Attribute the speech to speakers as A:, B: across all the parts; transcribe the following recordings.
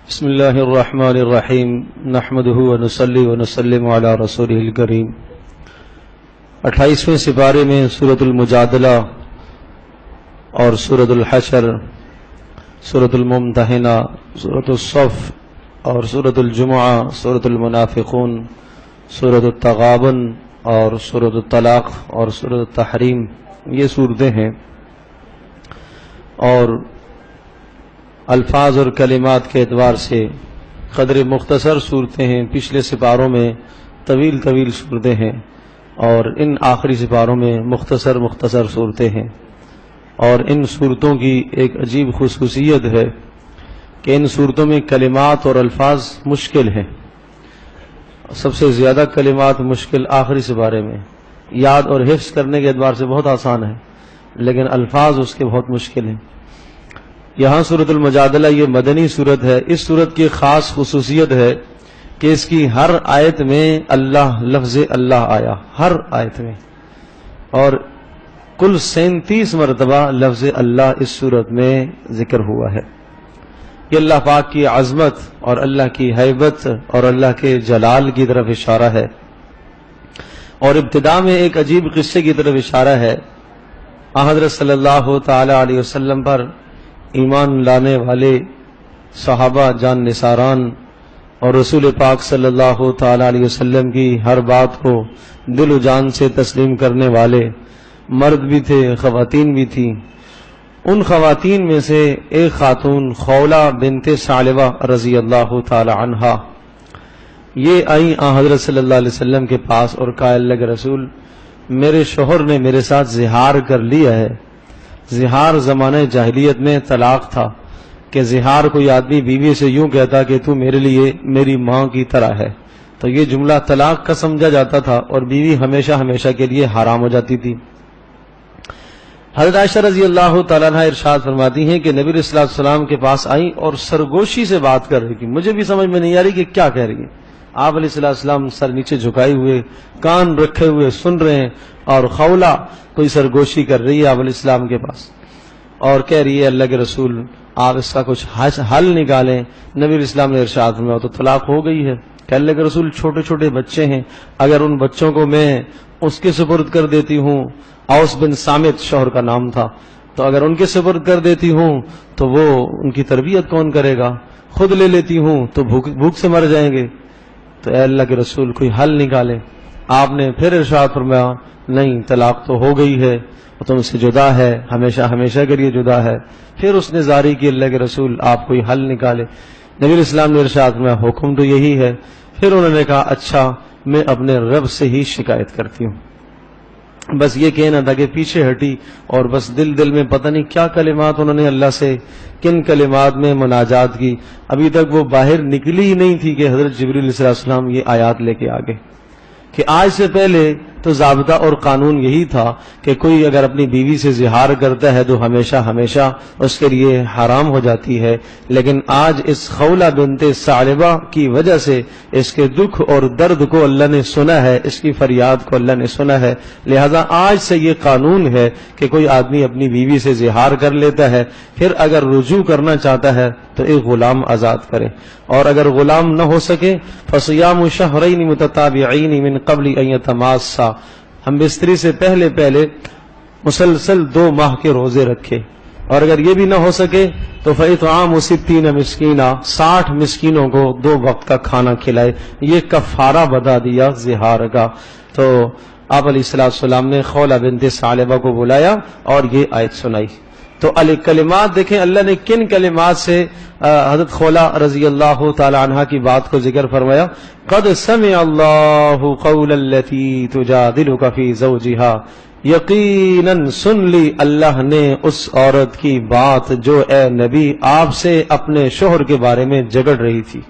A: بسم اللہ الرحمن الرحیم نحمدہ ونصلی ونسلم علی رسولہ الکریم۔ 28ویں سپارے میں سورۃ المجادلہ اور سورۃ الحشر، سورۃ الممتحنہ، سورۃ الصف اور سورۃ الجمعہ، سورۃ المنافقون، سورۃ التغابن اور سورۃ الطلاق اور سورۃ التحریم، یہ صورتیں ہیں، اور الفاظ اور کلمات کے اعتبار سے قدر مختصر صورتیں ہیں۔ پچھلے سپاروں میں طویل صورتیں ہیں اور ان آخری سپاروں میں مختصر صورتیں ہیں، اور ان صورتوں کی ایک عجیب خصوصیت ہے کہ ان صورتوں میں کلمات اور الفاظ مشکل ہیں۔ سب سے زیادہ کلمات مشکل آخری سپارے میں، یاد اور حفظ کرنے کے اعتبار سے بہت آسان ہے، لیکن الفاظ اس کے بہت مشکل ہیں۔ یہاں سورۃ المجادلہ یہ مدنی صورت ہے۔ اس صورت کی خاص خصوصیت ہے کہ اس کی ہر آیت میں لفظ اللہ آیا، ہر آیت میں، اور کل 37 مرتبہ لفظ اللہ اس صورت میں ذکر ہوا ہے۔ یہ اللہ پاک کی عظمت اور اللہ کی ہیبت اور اللہ کے جلال کی طرف اشارہ ہے، اور ابتدا میں ایک عجیب قصے کی طرف اشارہ ہے۔ حضرت صلی اللہ تعالی علیہ وسلم پر ایمان لانے والے صحابہ جان نثاران اور رسول پاک صلی اللہ تعالی علیہ وسلم کی ہر بات کو دل و جان سے تسلیم کرنے والے مرد بھی تھے، خواتین بھی تھیں۔ ان خواتین میں سے ایک خاتون خولہ بنت ثعلبہ رضی اللہ تعالی عنہا، یہ آئی حضرت صلی اللہ علیہ وسلم کے پاس اور کہا، اللہ کے رسول، میرے شوہر نے میرے ساتھ زہار کر لیا ہے۔ زہار زمانہ جاہلیت میں طلاق تھا کہ زہار کوئی آدمی بیوی سے یوں کہتا کہ تو میرے لیے میری ماں کی طرح ہے، تو یہ جملہ طلاق کا سمجھا جاتا تھا اور بیوی ہمیشہ کے لیے حرام ہو جاتی تھی۔ حضرت عائشہ رضی اللہ تعالیٰ عنہ ارشاد فرماتی ہیں کہ نبی صلی اللہ علیہ وسلم کے پاس آئیں اور سرگوشی سے بات کر رہی تھی، مجھے بھی سمجھ میں نہیں آ رہی کہ کیا کہہ رہی ہے۔ آپ علیہ السلام سر نیچے جھکائے ہوئے، کان رکھے ہوئے سن رہے ہیں، اور خولہ کوئی سرگوشی کر رہی ہے آپ علیہ السلام کے پاس، اور کہہ رہی ہے، اللہ کے رسول آپ اس کا کچھ حل نکالیں۔ نبی علیہ السلام نے ارشاد فرمایا، تو طلاق ہو گئی ہے۔ کہ اللہ کے رسول، چھوٹے بچے ہیں، اگر ان بچوں کو میں اس کے سپرد کر دیتی ہوں، اوس بن صامت شوہر کا نام تھا، تو اگر ان کے سپرد کر دیتی ہوں تو وہ ان کی تربیت کون کرے گا؟ خود لے لیتی ہوں تو بھوک سے مر جائیں گے۔ تو اے اللہ کے رسول کوئی حل نکالیں۔ آپ نے پھر ارشاد فرمایا، نہیں، طلاق تو ہو گئی ہے، وہ تم سے جدا ہے، ہمیشہ کے لیے جدا ہے۔ پھر اس نے زاری کی، اللہ کے رسول آپ کوئی حل نکالے۔ نبی علیہ السلام نے ارشاد فرمایا، حکم تو یہی ہے۔ پھر انہوں نے کہا، اچھا میں اپنے رب سے ہی شکایت کرتی ہوں۔ بس یہ کہنا تھا کہ پیچھے ہٹی، اور بس دل میں پتہ نہیں کیا کلمات انہوں نے اللہ سے، کن کلمات میں مناجات کی۔ ابھی تک وہ باہر نکلی ہی نہیں تھی کہ حضرت جبریل علیہ السلام یہ آیات لے کے آگے، کہ آج سے پہلے تو ضابطہ اور قانون یہی تھا کہ کوئی اگر اپنی بیوی سے زہار کرتا ہے تو ہمیشہ اس کے لیے حرام ہو جاتی ہے، لیکن آج اس خولہ بنت ثعلبہ کی وجہ سے اس کے دکھ اور درد کو اللہ نے سنا ہے، اس کی فریاد کو اللہ نے سنا ہے، لہذا آج سے یہ قانون ہے کہ کوئی آدمی اپنی بیوی سے زہار کر لیتا ہے، پھر اگر رجوع کرنا چاہتا ہے تو ایک غلام آزاد کرے، اور اگر غلام نہ ہو سکے فصیام شہرین متتابعین من قبل ان یتماسا، ہم بستری سے پہلے مسلسل 2 ماہ کے روزے رکھے، اور اگر یہ بھی نہ ہو سکے تو فإطعام 60 مسکینا، 60 مسکینوں کو 2 وقت کا کھانا کھلائے۔ یہ کفارہ بتا دیا زہار کا۔ تو آپ علیہ السلام نے خولہ بنت ثعلبہ کو بلایا اور یہ آیت سنائی۔ تو کلمات دیکھیں اللہ نے کن کلمات سے حضرت خولہ رضی اللہ تعالی عنہ کی بات کو ذکر فرمایا، قد سمع اللہ قول التی تجادلک فی زوجہا، یقیناً سن لی اللہ نے اس عورت کی بات جو اے نبی آپ سے اپنے شوہر کے بارے میں جھگڑ رہی تھی،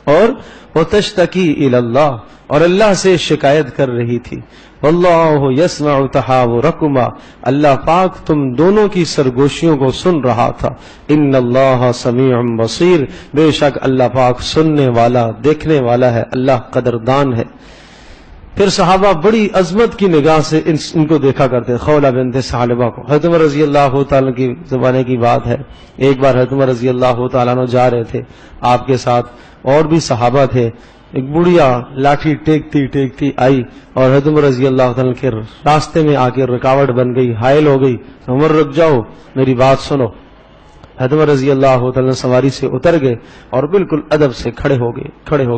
A: اور وتشتکی الی اللہ، اور اللہ سے شکایت کر رہی تھی۔ واللہ یسمع تحاورکما، اللہ پاک تم دونوں کی سرگوشیوں کو سن رہا تھا۔ ان اللہ سمیع بصیر، بے شک اللہ پاک سننے والا، دیکھنے والا ہے، اللہ قدردان ہے۔ پھر صحابہ بڑی عظمت کی نگاہ سے ان کو دیکھا کرتے، خولہ بنت ثعلبہ کو۔ حضرت عمر رضی اللہ تعالیٰ کی زمانے کی بات ہے، ایک بار حضرت عمر رضی اللہ تعالیٰ عنہ جا رہے تھے، آپ کے ساتھ اور بھی صحابہ تھے، ایک بڑھیا لاٹھی ٹیکتی آئی اور حضرت عمر رضی اللہ تعالیٰ کے راستے میں آ کے رکاوٹ بن گئی، حائل ہو گئی۔ عمر رک جاؤ، میری بات سنو۔ حضرت عمر رضی اللہ تعالیٰ سواری سے اتر گئے اور بالکل ادب سے کھڑے ہو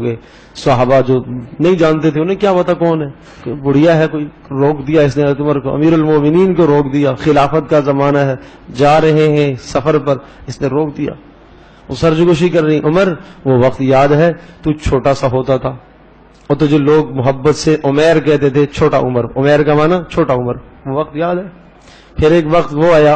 A: گئے۔ صحابہ جو نہیں جانتے تھے انہیں کیا پتا کون ہے، کہ بڑھیا ہے کوئی، روک دیا اس نے حضرت عمر کو، امیر المومنین کو روک دیا، خلافت کا زمانہ ہے، جا رہے ہیں سفر پر، اس نے روک دیا۔ وہ سرجگوشی کر رہی، عمر وہ وقت یاد ہے تو چھوٹا سا ہوتا تھا اور تجھے لوگ محبت سے عمیر کہتے تھے، چھوٹا عمر، عمیر کا معنی چھوٹا عمر، وہ وقت یاد ہے۔ پھر ایک وقت وہ آیا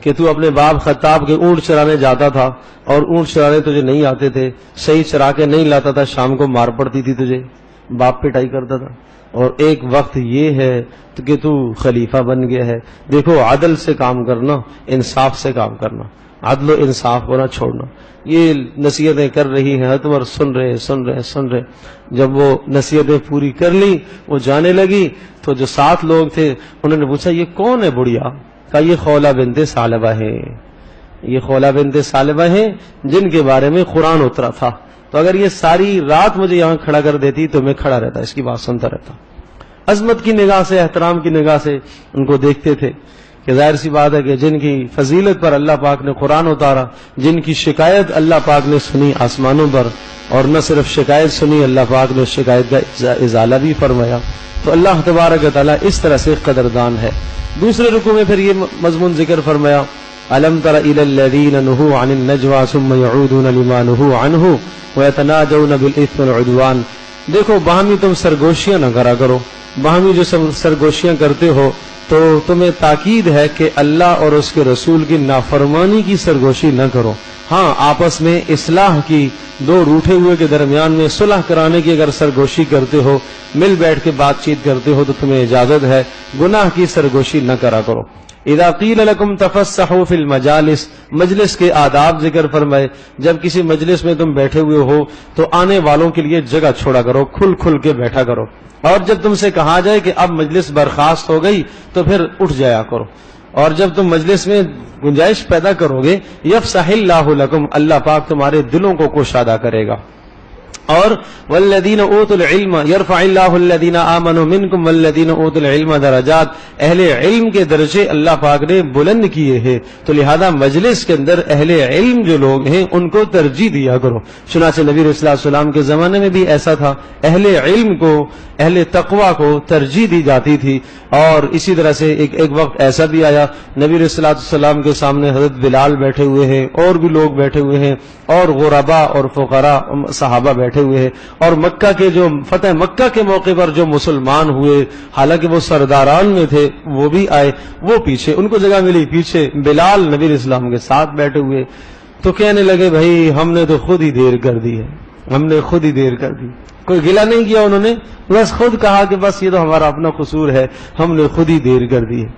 A: کہ تو اپنے باپ خطاب کے اونٹ چرانے جاتا تھا اور اونٹ چرانے تجھے نہیں آتے تھے، صحیح چرا کے نہیں لاتا تھا، شام کو مار پڑتی تھی تجھے، باپ پٹائی کرتا تھا۔ اور ایک وقت یہ ہے کہ تو خلیفہ بن گیا ہے، دیکھو عدل سے کام کرنا، انصاف سے کام کرنا، عدل و انصاف ہونا چھوڑنا۔ یہ نصیحتیں کر رہی ہیں، حضرت عمر سن رہے۔ جب وہ نصیحتیں پوری کر لی، وہ جانے لگی تو جو ساتھ لوگ تھے انہوں نے پوچھا یہ کون ہے بڑھیا؟ کہا یہ خولہ بنت ثعلبہ ہے، یہ خولہ بنت ثعلبہ ہیں جن کے بارے میں قرآن اترا تھا، تو اگر یہ ساری رات مجھے یہاں کھڑا کر دیتی تو میں کھڑا رہتا، اس کی بات سنتا رہتا۔ عظمت کی نگاہ سے، احترام کی نگاہ سے ان کو دیکھتے تھے کہ ظاہر سی بات ہے کہ جن کی فضیلت پر اللہ پاک نے قرآن اتارا، جن کی شکایت اللہ پاک نے سنی آسمانوں پر، اور نہ صرف شکایت سنی، اللہ پاک نے شکایت کا ازالہ بھی فرمایا، تو اللہ تبارک و تعالیٰ اس طرح سے قدردان ہے۔ دوسرے رکوع میں پھر یہ مضمون ذکر فرمایا، أَلَمْ تَرَ إِلَى الَّذِينَ نُهُوا عَنِ النَّجْوَى ثُمَّ يَعُودُونَ لِمَا نُهُوا عَنْهُ وَيَتَنَاجَوْنَ بِالْإِثْمِ وَالْعُدْوَانِ۔ دیکھو باہمی تم سرگوشیاں نہ کرا کرو، باہمی جو سرگوشیاں کرتے ہو تو تمہیں تاکید ہے کہ اللہ اور اس کے رسول کی نافرمانی کی سرگوشی نہ کرو۔ ہاں آپس میں اصلاح کی، دو روٹھے ہوئے کے درمیان میں صلح کرانے کی اگر سرگوشی کرتے ہو، مل بیٹھ کے بات چیت کرتے ہو تو تمہیں اجازت ہے، گناہ کی سرگوشی نہ کرا کرو۔ اذا قیل لکم تفسحوا فی المجالس، مجلس کے آداب ذکر فرمائے، جب کسی مجلس میں تم بیٹھے ہوئے ہو تو آنے والوں کے لیے جگہ چھوڑا کرو، کھل کے بیٹھا کرو، اور جب تم سے کہا جائے کہ اب مجلس برخاست ہو گئی تو پھر اٹھ جایا کرو، اور جب تم مجلس میں گنجائش پیدا کرو گے یفسح اللہ لکم، اللہ پاک تمہارے دلوں کو کشادہ کرے گا۔ اور والذین اوتوا العلم یرفع اللہ الذین آمنوا منکم والذین اوتوا العلم درجات، اہل علم کے درجے اللہ پاک نے بلند کیے ہیں، تو لہذا مجلس کے اندر اہل علم جو لوگ ہیں ان کو ترجیح دیا کرو۔ چنانچہ نبی صلی اللہ علیہ وسلم کے زمانے میں بھی ایسا تھا، اہل علم کو، اہل تقوی کو ترجیح دی جاتی تھی۔ اور اسی طرح سے ایک وقت ایسا بھی آیا، نبی صلی اللہ علیہ وسلم کے سامنے حضرت بلال بیٹھے ہوئے ہیں، اور بھی لوگ بیٹھے ہوئے ہیں، اور غرباء اور فقراء صحابہ بیٹھے ہوئے ہیں، اور مکہ کے جو فتح مکہ کے موقع پر جو مسلمان ہوئے، حالانکہ وہ سرداران میں تھے، وہ بھی آئے، وہ پیچھے ان کو جگہ ملی، پیچھے بلال نبی علیہ السلام کے ساتھ بیٹھے ہوئے، تو کہنے لگے بھائی ہم نے تو خود ہی دیر کر دی ہے، ہم نے خود ہی دیر کر دی۔ کوئی گلہ نہیں کیا انہوں نے، بس خود کہا کہ بس یہ تو ہمارا اپنا قصور ہے، ہم نے خود ہی دیر کر دی ہے،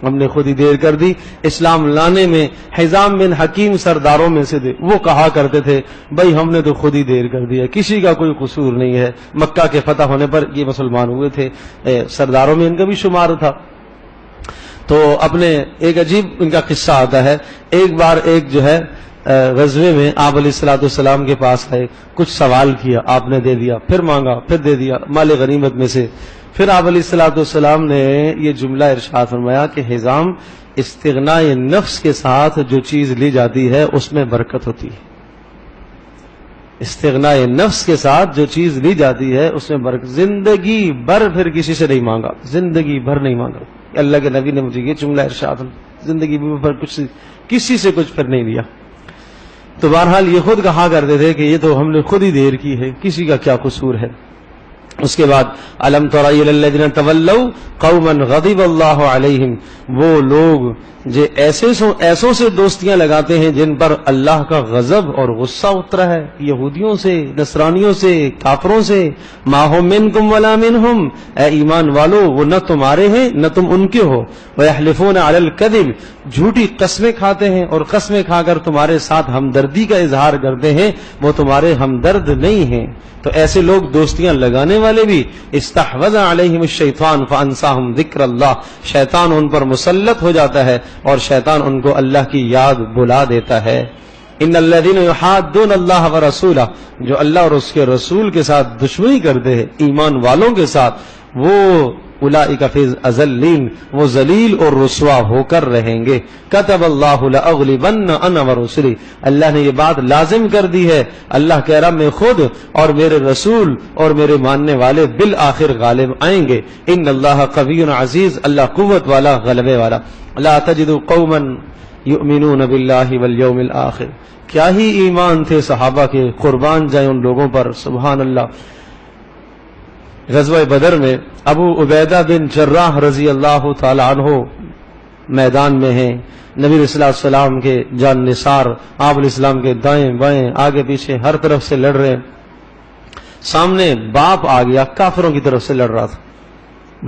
A: ہم نے خود ہی دیر کر دی۔ اسلام لانے میں حزام بن حکیم سرداروں میں سے تھے، وہ کہا کرتے تھے بھائی ہم نے تو خود ہی دیر کر دی ہے، کسی کا کوئی قصور نہیں ہے۔ مکہ کے فتح ہونے پر یہ مسلمان ہوئے تھے، سرداروں میں ان کا بھی شمار تھا۔ تو اپنے ایک عجیب ان کا قصہ آتا ہے، ایک بار ایک جو ہے غزوے میں آپ علیہ الصلوۃ والسلام کے پاس آئے، کچھ سوال کیا، آپ نے دے دیا، پھر مانگا، پھر دے دیا مال غنیمت میں سے۔ پھر آپ علیہ الصلوۃ والسلام نے یہ جملہ ارشاد فرمایا کہ حزام، استغناء نفس کے ساتھ جو چیز لی جاتی ہے اس میں برکت ہوتی ہے، استغناء نفس کے ساتھ جو چیز لی جاتی ہے اس میں برکت۔ زندگی بھر پھر کسی سے نہیں مانگا، زندگی بھر نہیں مانگا، اللہ کے نبی نے مجھے یہ جملہ ارشاد، زندگی بھر کچھ کسی سے کچھ پھر نہیں لیا۔ تو بہرحال یہ خود کہا کرتے تھے کہ یہ تو ہم نے خود ہی دیر کی ہے، کسی کا کیا قصور ہے۔ اس کے بعد الم تر الی الذین تولوا قوما غضب اللہ علیہم، وہ لوگ جو ایسوں سے دوستیاں لگاتے ہیں جن پر اللہ کا غضب اور غصہ اترا ہے، یہودیوں سے، نصرانیوں سے، کافروں سے. ما هم منکم ولا منہم، اے ایمان والو وہ نہ تمہارے ہیں نہ تم ان کے ہو. ویحلفون علی الکذب، جھوٹی قسمیں کھاتے ہیں اور قسمیں کھا کر تمہارے ساتھ ہمدردی کا اظہار کرتے ہیں، وہ تمہارے ہمدرد نہیں ہیں. تو ایسے لوگ دوستیاں لگانے والے بھی استحوذ علیہم الشیطان فانساہم ذکر اللہ، شیطان ان پر مسلط ہو جاتا ہے اور شیطان ان کو اللہ کی یاد بلا دیتا ہے. ان الذین یحادون اللہ ورسولہ، جو اللہ اور اس کے رسول کے ساتھ دشمنی کرتے ہیں ایمان والوں کے ساتھ، وہ اولئک فی الاذلین، وہ ذلیل اور رسوا ہو کر رہیں گے. کتب اللہ لاغلبن انا ورسلی، اللہ نے یہ بات لازم کر دی ہے، اللہ کہہ رہا میں خود اور میرے رسول اور میرے ماننے والے بالآخر غالب آئیں گے. ان اللہ قوی عزیز، اللہ قوت والا غلبے والا. لا تجد قوما یؤمنون باللہ والیوم الآخر، کیا ہی ایمان تھے صحابہ کے، قربان جائیں ان لوگوں پر، سبحان اللہ. غزوہ بدر میں ابو عبیدہ بن جراح رضی اللہ تعالی عنہ میدان میں ہیں، نبی صلی اللہ علیہ وسلم کے جان نثار، آپ علیہ السلام کے دائیں بائیں آگے پیچھے ہر طرف سے لڑ رہے ہیں. سامنے باپ آ گیا، کافروں کی طرف سے لڑ رہا تھا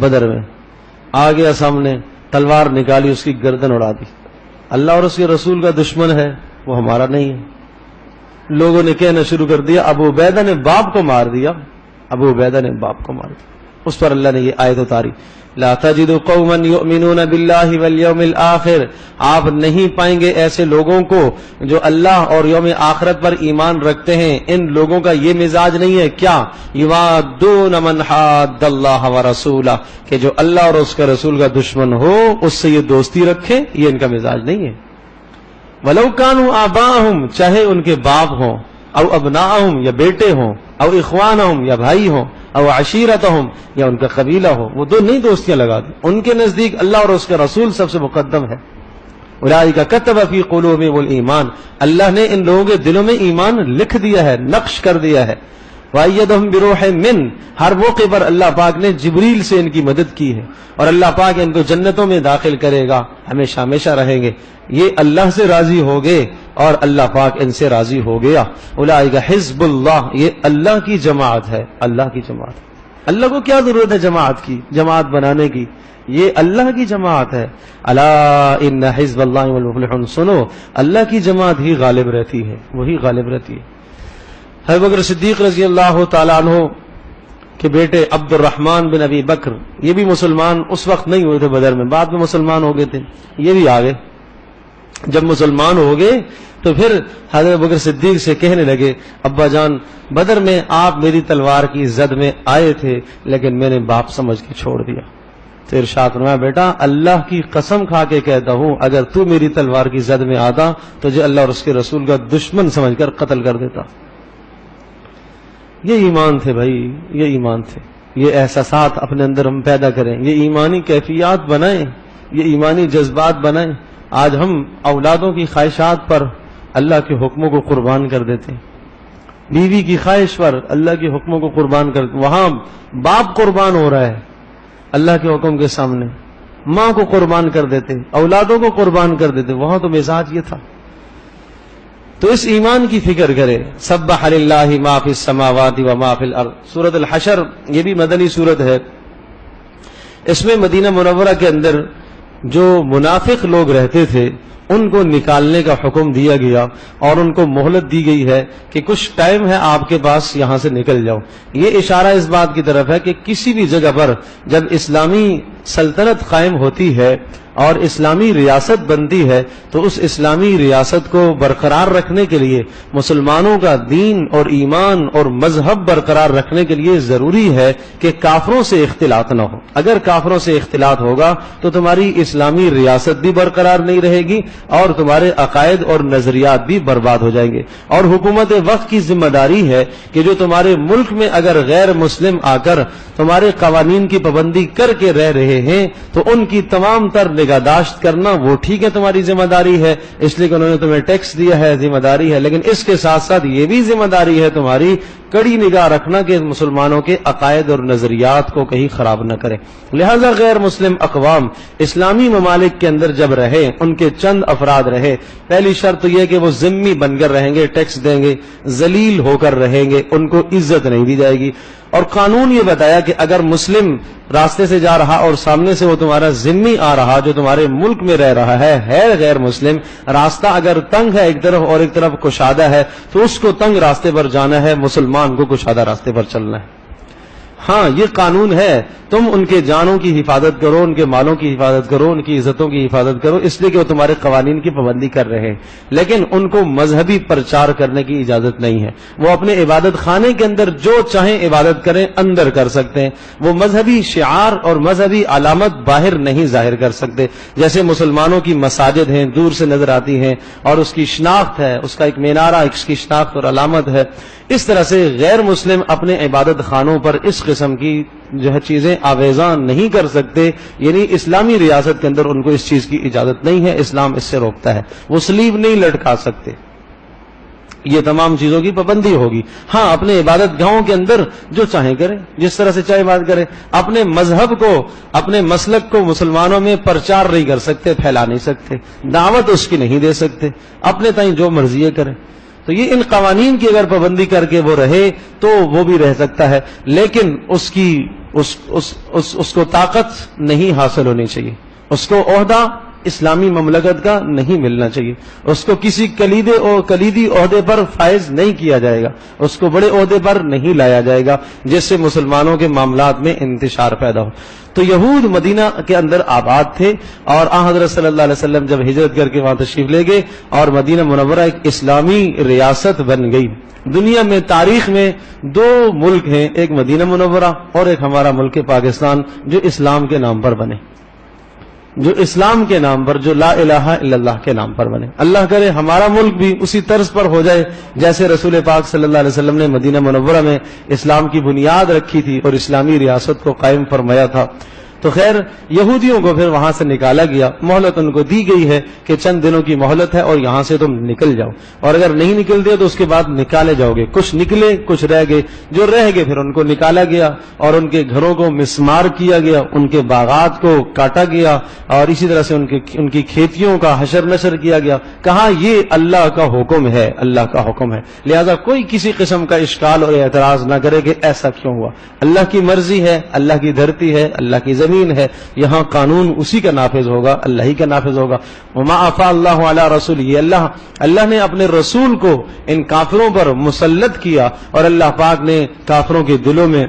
A: بدر میں، آ گیا سامنے، تلوار نکالی، اس کی گردن اڑا دی. اللہ اور اس کے رسول کا دشمن ہے، وہ ہمارا نہیں ہے. لوگوں نے کہنا شروع کر دیا ابو عبیدہ نے باپ کو مار دیا، ابو عبیدہ نے باپ کو مار دیا. اس پر اللہ نے یہ آیت اتاری، لا تجد قوما یؤمنون باللہ والیوم الآخر، آپ نہیں پائیں گے ایسے لوگوں کو جو اللہ اور یوم آخرت پر ایمان رکھتے ہیں. ان لوگوں کا یہ مزاج نہیں ہے کیا، یوادون من حاد اللہ ورسولہ، کہ جو اللہ اور اس کے رسول کا دشمن ہو اس سے یہ دوستی رکھے، یہ ان کا مزاج نہیں ہے. ولو کانوا آباءہم، چاہے ان کے باپ ہوں، او ابناءہم یا بیٹے ہوں، او اخوانہم یا بھائی ہوں، او عشیرتہم یا ان کا قبیلہ ہو، وہ دو نہیں دوستیاں لگاتے. ان کے نزدیک اللہ اور اس کے رسول سب سے مقدم ہے. اولئک کتب فی قلوبہم الایمان، اللہ نے ان لوگوں کے دلوں میں ایمان لکھ دیا ہے، نقش کر دیا ہے. وَأَيَّدَهُمْ بِرُوحٍ مِّنْ، ہر موقع پر اللہ پاک نے جبریل سے ان کی مدد کی ہے، اور اللہ پاک ان کو جنتوں میں داخل کرے گا، ہمیشہ ہمیشہ رہیں گے. یہ اللہ سے راضی ہو گئے اور اللہ پاک ان سے راضی ہو گیا. اولئک حزب اللہ، یہ اللہ کی جماعت ہے، اللہ کی جماعت. اللہ کو کیا ضرورت ہے جماعت کی، جماعت بنانے کی، یہ اللہ کی جماعت ہے. الا ان حزب اللہ هم المفلحون، سنو اللہ کی جماعت ہی غالب رہتی ہے، وہی غالب رہتی ہے. ابو بکر صدیق رضی اللہ تعالیٰ عنہ کے بیٹے عبد الرحمن بن ابی بکر، یہ بھی مسلمان اس وقت نہیں ہوئے تھے بدر میں، بعد میں مسلمان ہو گئے تھے، یہ بھی آگے. جب مسلمان ہو گئے تو پھر حضرت ابو بکر صدیق سے کہنے لگے، ابا جان بدر میں آپ میری تلوار کی زد میں آئے تھے لیکن میں نے باپ سمجھ کے چھوڑ دیا. تو ارشاد فرمایا، بیٹا اللہ کی قسم کھا کے کہتا ہوں اگر تو میری تلوار کی زد میں آتا تجھے اللہ اور اس کے رسول کا دشمن سمجھ کر قتل کر دیتا. یہ ایمان تھے بھائی، یہ ایمان تھے. یہ احساسات اپنے اندر ہم پیدا کریں، یہ ایمانی کیفیات بنائیں، یہ ایمانی جذبات بنائیں. آج ہم اولادوں کی خواہشات پر اللہ کے حکموں کو قربان کر دیتے ہیں، بیوی کی خواہش پر اللہ کے حکموں کو قربان کر، وہاں باپ قربان ہو رہا ہے اللہ کے حکم کے سامنے، ماں کو قربان کر دیتے، اولادوں کو قربان کر دیتے. وہاں تو مزاج یہ تھا. تو اس ایمان کی فکر کرے. سبح للہ ما فی السماوات و ما فی الارض، سورۃ الحشر یہ بھی مدنی سورت ہے. اس میں مدینہ منورہ کے اندر جو منافق لوگ رہتے تھے ان کو نکالنے کا حکم دیا گیا اور ان کو مہلت دی گئی ہے کہ کچھ ٹائم ہے آپ کے پاس، یہاں سے نکل جاؤ. یہ اشارہ اس بات کی طرف ہے کہ کسی بھی جگہ پر جب اسلامی سلطنت قائم ہوتی ہے اور اسلامی ریاست بنتی ہے تو اس اسلامی ریاست کو برقرار رکھنے کے لیے مسلمانوں کا دین اور ایمان اور مذہب برقرار رکھنے کے لیے ضروری ہے کہ کافروں سے اختلاط نہ ہو. اگر کافروں سے اختلاط ہوگا تو تمہاری اسلامی ریاست بھی برقرار نہیں رہے گی اور تمہارے عقائد اور نظریات بھی برباد ہو جائیں گے. اور حکومت وقت کی ذمہ داری ہے کہ جو تمہارے ملک میں اگر غیر مسلم آ کر تمہارے قوانین کی پابندی کر کے رہ رہے ہیں تو ان کی تمام تر نگہداشت کرنا وہ ٹھیک ہے، تمہاری ذمہ داری ہے، اس لیے کہ انہوں نے تمہیں ٹیکس دیا ہے، ذمہ داری ہے. لیکن اس کے ساتھ ساتھ یہ بھی ذمہ داری ہے تمہاری کڑی نگاہ رکھنا کہ مسلمانوں کے عقائد اور نظریات کو کہیں خراب نہ کرے. لہذا غیر مسلم اقوام اسلامی ممالک کے اندر جب رہے، ان کے چند افراد رہے، پہلی شرط یہ کہ وہ ذمہ بن کر رہیں گے، ٹیکس دیں گے، ذلیل ہو کر رہیں گے، ان کو عزت نہیں دی جائے گی. اور قانون یہ بتایا کہ اگر مسلم راستے سے جا رہا اور سامنے سے وہ تمہارا ذمہ آ رہا جو تمہارے ملک میں رہ رہا ہے غیر مسلم، راستہ اگر تنگ ہے ایک طرف اور ایک طرف کشادہ ہے تو اس کو تنگ راستے پر جانا ہے، مسلمان کو کشادہ راستے پر چلنا ہے. ہاں یہ قانون ہے، تم ان کے جانوں کی حفاظت کرو، ان کے مالوں کی حفاظت کرو، ان کی عزتوں کی حفاظت کرو، اس لیے کہ وہ تمہارے قوانین کی پابندی کر رہے ہیں، لیکن ان کو مذہبی پرچار کرنے کی اجازت نہیں ہے. وہ اپنے عبادت خانے کے اندر جو چاہیں عبادت کریں، اندر کر سکتے ہیں، وہ مذہبی شعار اور مذہبی علامت باہر نہیں ظاہر کر سکتے. جیسے مسلمانوں کی مساجد ہیں، دور سے نظر آتی ہیں اور اس کی شناخت ہے، اس کا ایک مینارہ اس کی شناخت اور علامت ہے، اس طرح سے غیر مسلم اپنے عبادت خانوں پر اس قسم کی جو ہے چیزیں آویزان نہیں کر سکتے. یعنی اسلامی ریاست کے اندر ان کو اس چیز کی اجازت نہیں ہے، اسلام اس سے روکتا ہے. وہ سلیب نہیں لٹکا سکتے، یہ تمام چیزوں کی پابندی ہوگی. ہاں اپنے عبادت گاہوں کے اندر جو چاہیں کریں، جس طرح سے چاہے بات کریں، اپنے مذہب کو، اپنے مسلک کو مسلمانوں میں پرچار نہیں کر سکتے، پھیلا نہیں سکتے، دعوت اس کی نہیں دے سکتے، اپنے تئیں جو مرضی کریں. تو یہ ان قوانین کی اگر پابندی کر کے وہ رہے تو وہ بھی رہ سکتا ہے، لیکن اس کو طاقت نہیں حاصل ہونی چاہیے، اس کو عہدہ اسلامی مملکت کا نہیں ملنا چاہیے، اس کو کسی کلیدی عہدے پر فائز نہیں کیا جائے گا، اس کو بڑے عہدے پر نہیں لایا جائے گا جس سے مسلمانوں کے معاملات میں انتشار پیدا ہو. تو یہود مدینہ کے اندر آباد تھے اور آن حضرت صلی اللہ علیہ وسلم جب ہجرت کر کے وہاں تشریف لے گئے اور مدینہ منورہ ایک اسلامی ریاست بن گئی. دنیا میں تاریخ میں دو ملک ہیں، ایک مدینہ منورہ اور ایک ہمارا ملک پاکستان، جو اسلام کے نام پر بنے، جو اسلام کے نام پر، جو لا الہ الا اللہ کے نام پر بنے. اللہ کرے ہمارا ملک بھی اسی طرز پر ہو جائے جیسے رسول پاک صلی اللہ علیہ وسلم نے مدینہ منورہ میں اسلام کی بنیاد رکھی تھی اور اسلامی ریاست کو قائم فرمایا تھا. تو خیر یہودیوں کو پھر وہاں سے نکالا گیا، مہلت ان کو دی گئی ہے کہ چند دنوں کی مہلت ہے اور یہاں سے تم نکل جاؤ، اور اگر نہیں نکلتے تو اس کے بعد نکالے جاؤ گے. کچھ نکلے، کچھ رہ گئے، جو رہ گئے پھر ان کو نکالا گیا اور ان کے گھروں کو مسمار کیا گیا، ان کے باغات کو کاٹا گیا اور اسی طرح سے ان کی کھیتیوں کا حشر نشر کیا گیا. کہا یہ اللہ کا حکم ہے، اللہ کا حکم ہے، لہذا کوئی کسی قسم کا اشکال اور اعتراض نہ کرے کہ ایسا کیوں ہوا. اللہ کی مرضی ہے، اللہ کی دھرتی ہے، اللہ کی زمین ہے، یہاں قانون اسی کا نافذ ہوگا، اللہ ہی کا نافذ ہوگا. وما افاء اللہ علی رسولہ، اللہ نے اپنے رسول کو ان کافروں پر مسلط کیا اور اللہ پاک نے کافروں کے دلوں میں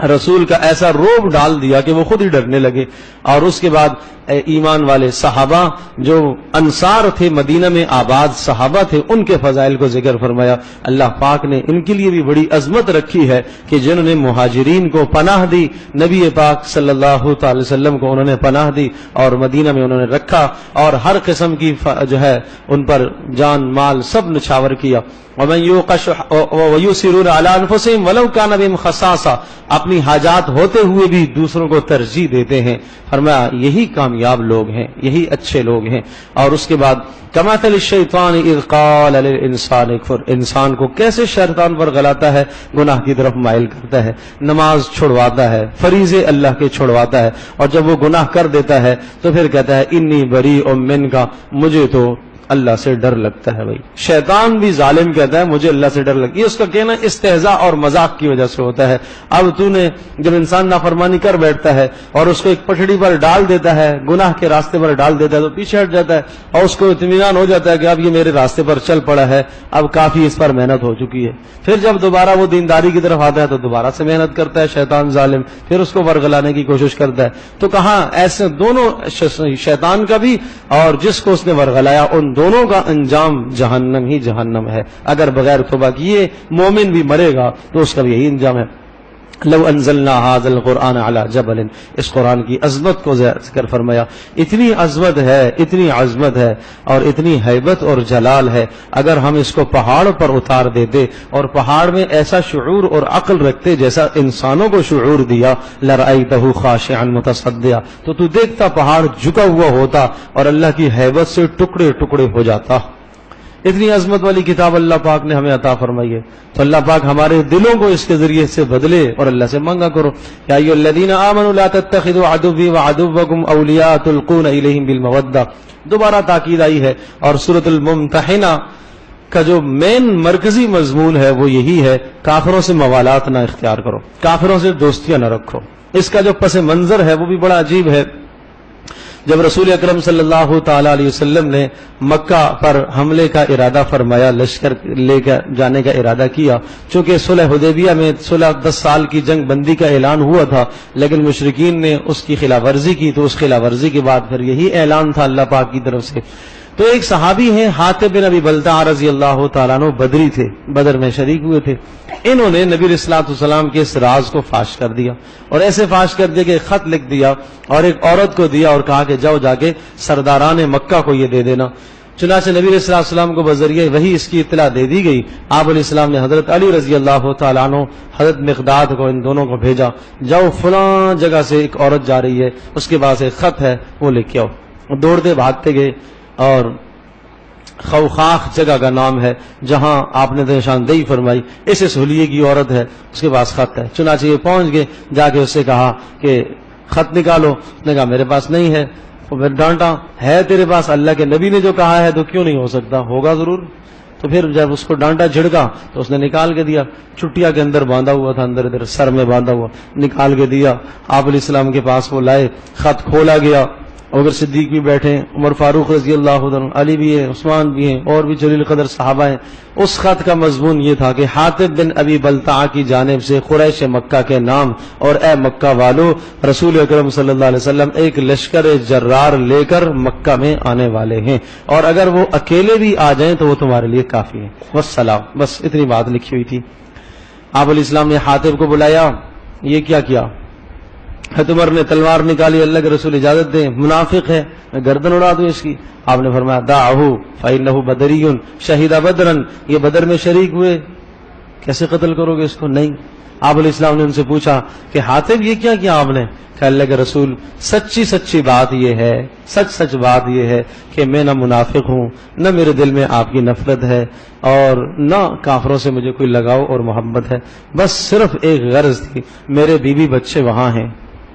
A: رسول کا ایسا روب ڈال دیا کہ وہ خود ہی ڈرنے لگے. اور اس کے بعد ایمان والے صحابہ جو انصار تھے، مدینہ میں آباد صحابہ تھے، ان کے فضائل کو ذکر فرمایا. اللہ پاک نے ان کے لیے بھی بڑی عظمت رکھی ہے کہ جنہوں نے مہاجرین کو پناہ دی، نبی پاک صلی اللہ تعالی وسلم کو انہوں نے پناہ دی اور مدینہ میں انہوں نے رکھا اور ہر قسم کی جو ہے ان پر جان مال سب نچھاور کیا. وَيُؤْثِرُونَ عَلَىٰ أَنفُسِهِمْ وَلَوْ كَانَ بِهِمْ خَصَاصَةٌ، اپنی حاجات ہوتے ہوئے بھی دوسروں کو ترجیح دیتے ہیں. فرمایا یہی کامیاب لوگ ہیں، یہی اچھے لوگ ہیں. اور اس کے بعد كَمَثَلِ الشَّيْطَانِ إِذْ قَالَ لِلْإِنسَانِ اكْفُرْ، انسان کو کیسے شیطان پر غلاتا ہے، گناہ کی طرف مائل کرتا ہے، نماز چھڑواتا ہے، فریضے اللہ کے چھڑواتا ہے، اور جب وہ گناہ کر دیتا ہے تو پھر کہتا ہے انی بریء منک، مجھے تو اللہ سے ڈر لگتا ہے. بھائی شیطان بھی ظالم کہتا ہے مجھے اللہ سے ڈر لگتا ہے. یہ اس کا کہنا استہزاء اور مذاق کی وجہ سے ہوتا ہے. اب تو نے جب انسان نافرمانی کر بیٹھتا ہے اور اس کو ایک پٹڑی پر ڈال دیتا ہے، گناہ کے راستے پر ڈال دیتا ہے، تو پیچھے ہٹ جاتا ہے اور اس کو اطمینان ہو جاتا ہے کہ اب یہ میرے راستے پر چل پڑا ہے، اب کافی اس پر محنت ہو چکی ہے. پھر جب دوبارہ وہ دینداری کی طرف آتا ہے تو دوبارہ سے محنت کرتا ہے شیطان ظالم، پھر اس کو ورگلانے کی کوشش کرتا ہے. تو کہاں ایسے دونوں شیطان کا بھی اور جس کو اس نے ورگلایا ان دونوں کا انجام جہنم ہی جہنم ہے. اگر بغیر توبہ کیے مومن بھی مرے گا تو اس کا بھی یہی انجام ہے. لو انزلنا هذا القرآن على جبل، اس قرآن کی عظمت کو ذکر فرمایا. اتنی عظمت ہے، اتنی عظمت ہے اور اتنی ہیبت اور جلال ہے، اگر ہم اس کو پہاڑ پر اتار دیتے اور پہاڑ میں ایسا شعور اور عقل رکھتے جیسا انسانوں کو شعور دیا، لرأيته خاشعا متصدعا، تو دیکھتا پہاڑ جھکا ہوا ہوتا اور اللہ کی ہیبت سے ٹکڑے ٹکڑے ہو جاتا. اتنی عظمت والی کتاب اللہ پاک نے ہمیں عطا فرمائی ہے، تو اللہ پاک ہمارے دلوں کو اس کے ذریعے سے بدلے اور اللہ سے مانگا کرو۔ یا ایھا الذین آمنوا لا تتخذوا عدوی وعدوکم اولیاء تلقون الیہم بالمودہ، دوبارہ تاکید آئی ہے۔ اور سورۃ الممتحنہ کا جو مین مرکزی مضمون ہے وہ یہی ہے، کافروں سے موالات نہ اختیار کرو، کافروں سے دوستیاں نہ رکھو۔ اس کا جو پس منظر ہے وہ بھی بڑا عجیب ہے۔ جب رسول اکرم صلی اللہ تعالی علیہ وسلم نے مکہ پر حملے کا ارادہ فرمایا، لشکر لے کر جانے کا ارادہ کیا، چونکہ صلح حدیبیہ میں 10 سال کی جنگ بندی کا اعلان ہوا تھا، لیکن مشرکین نے اس کی خلاف ورزی کی، تو اس خلاف ورزی کے بعد پھر یہی اعلان تھا اللہ پاک کی طرف سے۔ تو ایک صحابی ہیں حاتب بن ابی بلتع رضی اللہ تعالیٰ عنہ، بدری تھے، بدر میں شریک ہوئے تھے۔ انہوں نے نبی علیہ الصلوۃ والسلام کے اس راز کو فاش کر دیا، اور ایسے فاش کر دیا کہ ایک خط لکھ دیا اور ایک عورت کو دیا اور کہا کہ جاؤ جا کے سرداران مکہ کو یہ دے دینا۔ چنانچہ نبی علیہ الصلوۃ والسلام کو بذریعہ وہی اس کی اطلاع دے دی گئی۔ آپ علیہ السلام نے حضرت علی رضی اللہ تعالیٰ عنہ، حضرت مقداد کو، ان دونوں کو بھیجا، جاؤ فلاں جگہ سے ایک عورت جا رہی ہے، اس کے پاس ایک خط ہے، وہ لے کے آؤ۔ دوڑتے بھاگتے گئے، اور خوخاخ جگہ کا نام ہے جہاں آپ نے نشاندہی فرمائی، اس حلیے کی عورت ہے، اس کے پاس خط ہے۔ چنانچہ یہ پہنچ گئے، جا کے اس سے کہا کہ خط نکالو، اس نے کہا میرے پاس نہیں ہے۔ پھر ڈانٹا، ہے تیرے پاس، اللہ کے نبی نے جو کہا ہے تو کیوں نہیں ہو سکتا، ہوگا ضرور۔ تو پھر جب اس کو ڈانٹا جھڑکا تو اس نے نکال کے دیا، چٹیا کے اندر باندھا ہوا تھا، اندر ادھر سر میں باندھا ہوا، نکال کے دیا۔ آپ علیہ السلام کے پاس وہ لائے، خط کھولا گیا، اور صدیق بھی بیٹھے، عمر فاروق رضی اللہ عنہ، علی بھی ہیں، عثمان بھی ہیں، اور بھی جلیل قدر صحابہ ہیں۔ اس خط کا مضمون یہ تھا کہ حاتب بن ابی بلتع کی جانب سے قریش مکہ کے نام، اور اے مکہ والو، رسول اکرم صلی اللہ علیہ وسلم ایک لشکر جرار لے کر مکہ میں آنے والے ہیں، اور اگر وہ اکیلے بھی آ جائیں تو وہ تمہارے لیے کافی ہے، والسلام۔ بس اتنی بات لکھی ہوئی تھی۔ آپ علیہ السلام نے حاتب کو بلایا، یہ کیا کیا؟ عمر نے تلوار نکالی، اللہ کے رسول اجازت دیں، منافق ہے، میں گردن اڑا دوں اس کی۔ آپ نے فرمایا دعہ فإنہ بدری شہید بدرن، یہ بدر میں شریک ہوئے، کیسے قتل کرو گے اس کو؟ نہیں۔ آپ علیہ السلام نے ان سے پوچھا کہ حاتب یہ کیا کیا آپ نے؟ کہ اللہ کے رسول سچی بات یہ ہے، سچ بات یہ ہے کہ میں نہ منافق ہوں، نہ میرے دل میں آپ کی نفرت ہے، اور نہ کافروں سے مجھے کوئی لگاؤ اور محبت ہے، بس صرف ایک غرض تھی، میرے بیوی بچے وہاں ہیں،